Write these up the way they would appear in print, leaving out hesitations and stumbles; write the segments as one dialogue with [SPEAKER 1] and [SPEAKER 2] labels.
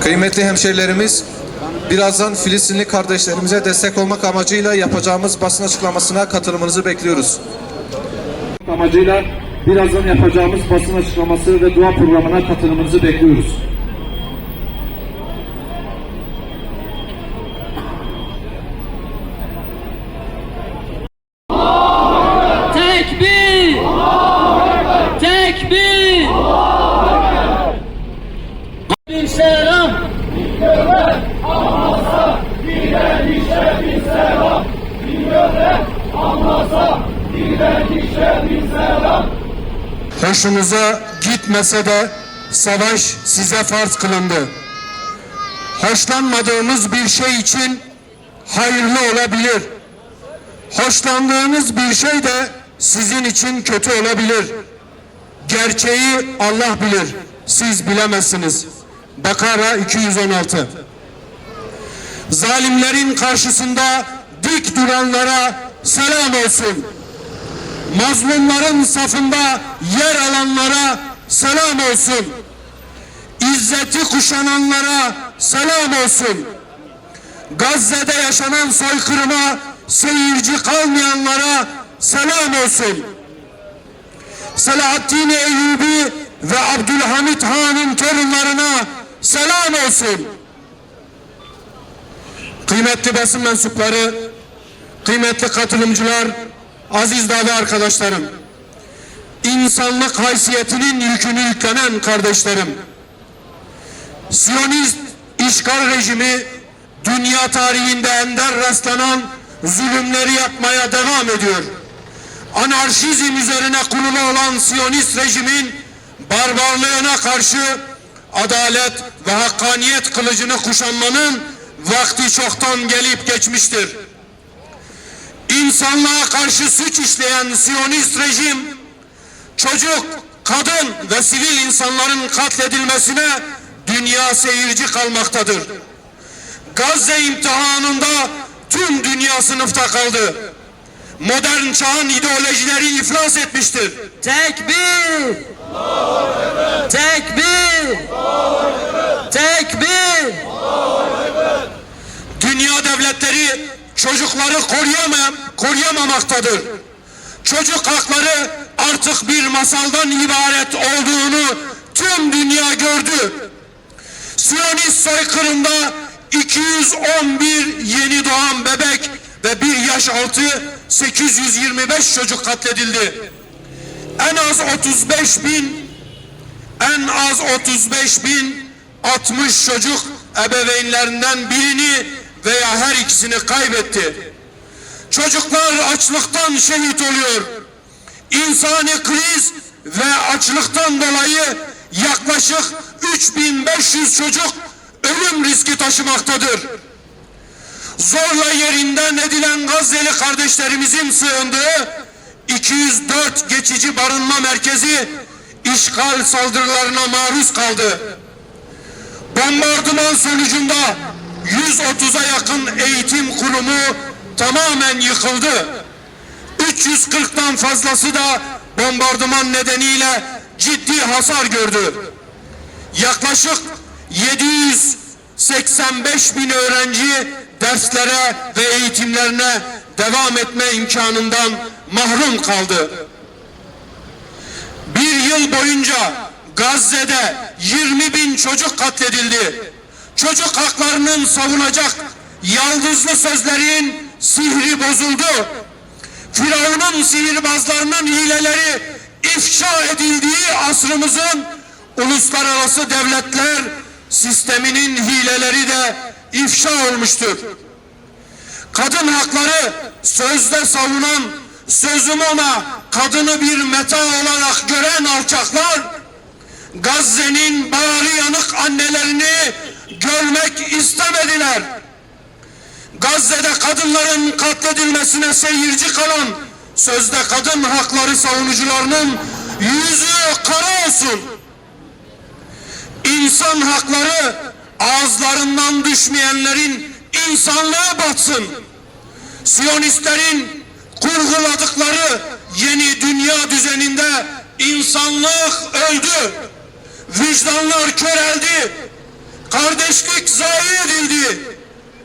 [SPEAKER 1] Kıymetli hemşehrilerimiz, birazdan Filistinli kardeşlerimize destek olmak amacıyla yapacağımız basın açıklamasına katılımınızı bekliyoruz.
[SPEAKER 2] Amacıyla birazdan yapacağımız basın açıklaması ve dua programına katılımınızı bekliyoruz.
[SPEAKER 3] Tekbir! Tekbir! Bir selam!
[SPEAKER 4] Anlasa direnişe bir selam. Bilmeden anlasa direnişe bir selam.
[SPEAKER 5] Hoşunuza gitmese de savaş size farz kılındı. Hoşlanmadığınız bir şey için hayırlı olabilir. Hoşlandığınız bir şey de sizin için kötü olabilir. Gerçeği Allah bilir, siz bilemezsiniz. Bakara 216. Zalimlerin karşısında dik duranlara selam olsun. Mazlumların safında yer alanlara selam olsun. İzzeti kuşananlara selam olsun. Gazze'de yaşanan soykırıma seyirci kalmayanlara selam olsun. Selahaddin Eyyubi ve Abdülhamit Han'ın torunlarına selam olsun. Kıymetli basın mensupları, kıymetli katılımcılar, aziz dava arkadaşlarım, insanlık haysiyetinin yükünü yüklenen kardeşlerim, Siyonist işgal rejimi dünya tarihinde ender rastlanan zulümleri yapmaya devam ediyor. Anarşizm üzerine kurulu olan Siyonist rejimin barbarlığına karşı adalet ve hakkaniyet kılıcını kuşanmanın vakti çoktan gelip geçmiştir. İnsanlığa karşı suç işleyen Siyonist rejim, çocuk, kadın ve sivil insanların katledilmesine dünya seyirci kalmaktadır. Gazze imtihanında tüm dünya sınıfta kaldı. Modern çağın ideolojileri iflas etmiştir.
[SPEAKER 3] Tekbir! Tekbir! Tekbir!
[SPEAKER 5] Dünya devletleri çocukları koruyamamaktadır. Çocuk hakları artık bir masaldan ibaret olduğunu tüm dünya gördü. Siyonist soykırımda 211 yeni doğan bebek ve 1 yaş altı 825 çocuk katledildi. En az 35.060 çocuk ebeveynlerinden birini veya her ikisini kaybetti. Çocuklar açlıktan şehit oluyor. İnsani kriz ve açlıktan dolayı yaklaşık 3500 çocuk ölüm riski taşımaktadır. Zorla yerinden edilen Gazze'li kardeşlerimizin sığındığı 204 geçici barınma merkezi işgal saldırılarına maruz kaldı. Bombardıman sonucunda 130'a yakın eğitim kurumu tamamen yıkıldı. 340'tan fazlası da bombardıman nedeniyle ciddi hasar gördü. Yaklaşık 785.000 öğrenci derslere ve eğitimlerine devam etme imkanından mahrum kaldı. Bir yıl boyunca Gazze'de 20.000 çocuk katledildi. Çocuk haklarının savunacak yaldızlı sözlerin sihri bozuldu. Firavun'un sihirbazlarının hileleri ifşa edildiği asrımızın uluslararası devletler sisteminin hileleri de ifşa olmuştur. Kadın hakları sözde savunan, sözüm ona kadını bir meta olarak gören alçaklar, Gazze'nin bağrı yanık annelerini görmek istemediler. Gazze'de kadınların katledilmesine seyirci kalan sözde kadın hakları savunucularının yüzü kara olsun. İnsan hakları ağızlarından düşmeyenlerin insanlığa batsın. Siyonistlerin kurguladıkları yeni dünya düzeninde insanlık öldü. vicdanlar köreldi, kardeşlik zayi edildi,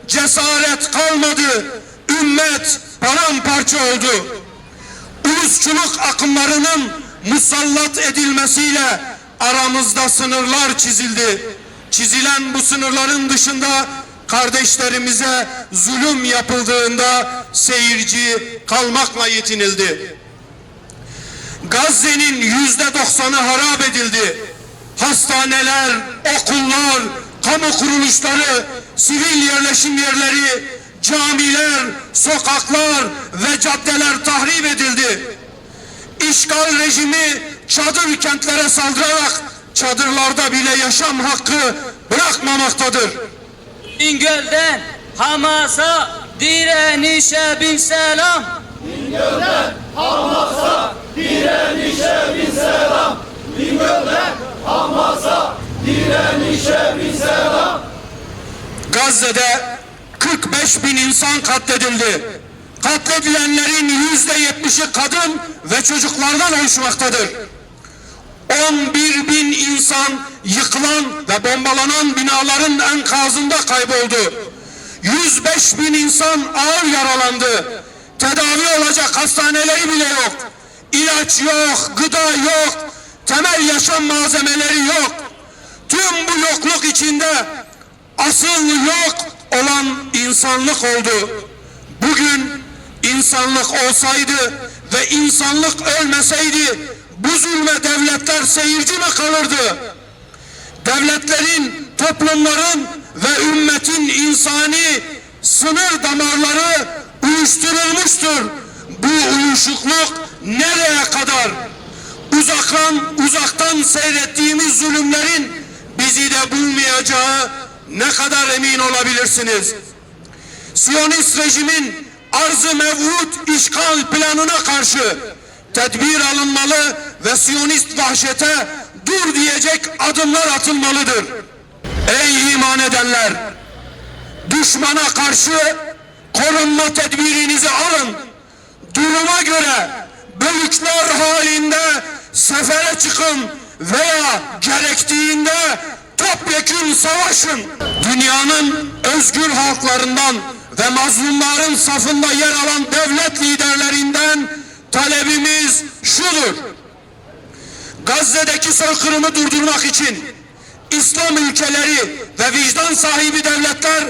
[SPEAKER 5] cesaret kalmadı, ümmet paramparça oldu. Ulusçuluk akımlarının musallat edilmesiyle aramızda sınırlar çizildi. Çizilen bu sınırların dışında kardeşlerimize zulüm yapıldığında seyirci kalmakla yetinildi. Gazze'nin %90'ı harap edildi. Hastaneler, okullar, kamu kuruluşları, sivil yerleşim yerleri, camiler, sokaklar ve caddeler tahrip edildi. İşgal rejimi çadır kentlere saldırarak çadırlarda bile yaşam hakkı bırakmamaktadır.
[SPEAKER 3] Bingöl'den Hamas'a direnişe bin selam.
[SPEAKER 4] Bingöl'den Hamas'a direnişe bin selam. Bingöl'den Hamas'a direnişe bin selam.
[SPEAKER 5] Gazze'de 45 bin insan katledildi. Katledilenlerin %70'i kadın ve çocuklardan oluşmaktadır. 11 bin insan yıkılan ve bombalanan binaların enkazında kayboldu. 105 bin insan ağır yaralandı. Tedavi olacak hastaneleri bile yok. İlaç yok, gıda yok, temel yaşam malzemeleri yok. Tüm bu yokluk içinde asıl yok olan insanlık oldu. Bugün insanlık olsaydı ve insanlık ölmeseydi bu zulme devletler seyirci mi kalırdı? Devletlerin, toplumların ve ümmetin insani sınır damarları uyuşturulmuştur. Bu uyuşukluk nereye kadar? Uzaktan seyrettiğimiz zulümlerin bizi de bulmayacağı ne kadar emin olabilirsiniz? Siyonist rejimin arz-ı mev'ud işgal planına karşı tedbir alınmalı ve Siyonist vahşete dur diyecek adımlar atılmalıdır. Ey iman edenler! Düşmana karşı korunma tedbirinizi alın. Duruma göre bölükler halinde sefere çıkın veya gerektiğinde topyekün savaşın. Dünyanın özgür halklarından ve mazlumların safında yer alan devlet liderlerinden talebimiz şudur: Gazze'deki soykırımı durdurmak için İslam ülkeleri ve vicdan sahibi devletler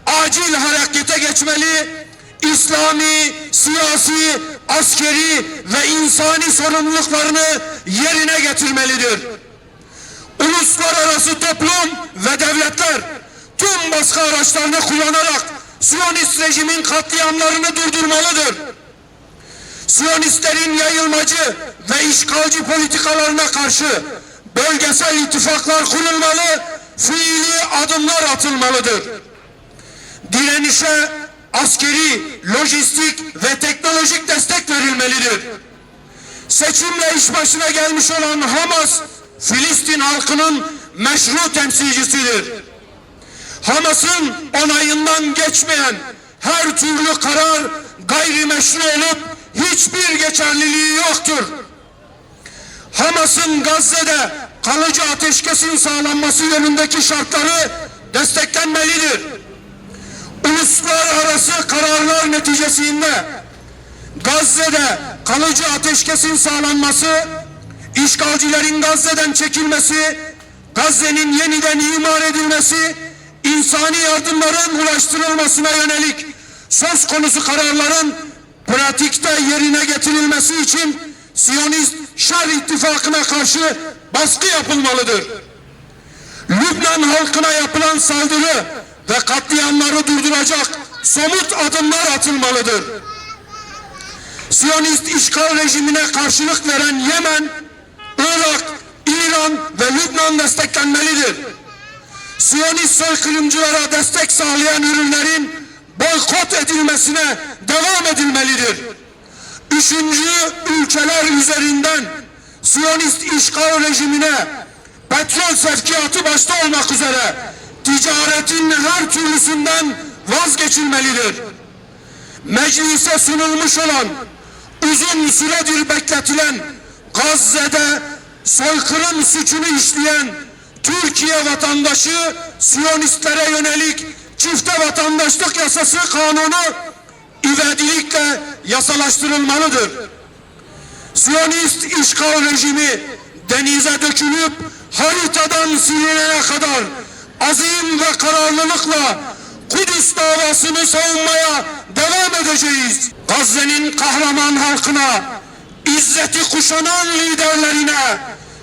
[SPEAKER 5] acil harekete geçmeli, İslami, siyasi, askeri ve insani sorumluluklarını yerine getirmelidir. Uluslararası toplum ve devletler tüm baskı araçlarını kullanarak Siyonist rejimin katliamlarını durdurmalıdır. Siyonistlerin yayılmacı ve işgalci politikalarına karşı bölgesel ittifaklar kurulmalı, fiili adımlar atılmalıdır. Direnişe askeri, lojistik ve teknolojik destek verilmelidir. Seçimle iş başına gelmiş olan Hamas, Filistin halkının meşru temsilcisidir. Hamas'ın onayından geçmeyen her türlü karar gayrimeşru olup hiçbir geçerliliği yoktur. Hamas'ın Gazze'de kalıcı ateşkesin sağlanması yönündeki şartları desteklenmelidir. Uluslararası kararlar neticesinde Gazze'de kalıcı ateşkesin sağlanması, işgalcilerin Gazze'den çekilmesi, Gazze'nin yeniden imar edilmesi, insani yardımların ulaştırılmasına yönelik söz konusu kararların pratikte yerine getirilmesi için Siyonist Şer ittifakına karşı baskı yapılmalıdır. Lübnan halkına yapılan saldırı ve katliamları durduracak somut adımlar atılmalıdır. Siyonist işgal rejimine karşılık veren Yemen, Irak, İran ve Lübnan desteklenmelidir. Siyonist soykırımcılara destek sağlayan ürünlerin boykot edilmesine devam edilmelidir. Üçüncü ülkeler üzerinden Siyonist işgal rejimine petrol sevkiyatı başta olmak üzere ticaretin her türlüsünden vazgeçilmelidir. Meclise sunulmuş olan uzun süredir bekletilen Gazze'de soykırım suçunu işleyen Türkiye vatandaşı Siyonistlere yönelik çifte vatandaşlık yasası kanunu ivedilikle yasalaştırılmalıdır. Siyonist işgal rejimi denize dökülüp haritadan silinene kadar azim ve kararlılıkla Kudüs davasını savunmaya devam edeceğiz. Gazze'nin kahraman halkına, izzeti kuşanan liderlerine,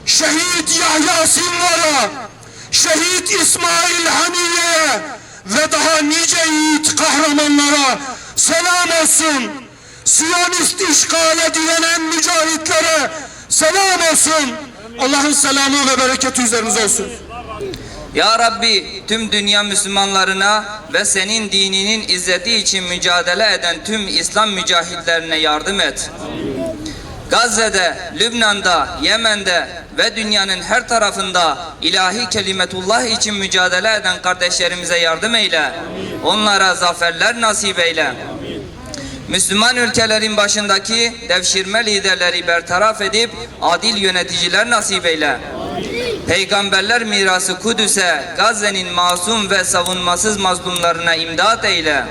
[SPEAKER 5] şehit Yahya Sinvar'a, şehit İsmail Haniye'ye ve daha nice yiğit kahramanlara selam olsun. Siyonist işgale direnen mücahitlere selam olsun. Allah'ın selamı ve bereketi üzerinize olsun.
[SPEAKER 3] Ya Rabbi, tüm dünya Müslümanlarına ve senin dininin izzeti için mücadele eden tüm İslam mücahitlerine yardım et. Gazze'de, Lübnan'da, Yemen'de ve dünyanın her tarafında ilahi kelimetullah için mücadele eden kardeşlerimize yardım eyle. Onlara zaferler nasip eyle. Müslüman ülkelerin başındaki devşirme liderleri bertaraf edip adil yöneticiler nasip eyle. Peygamberler mirası Kudüs'e, Gazze'nin masum ve savunmasız mazlumlarına imdat eyle.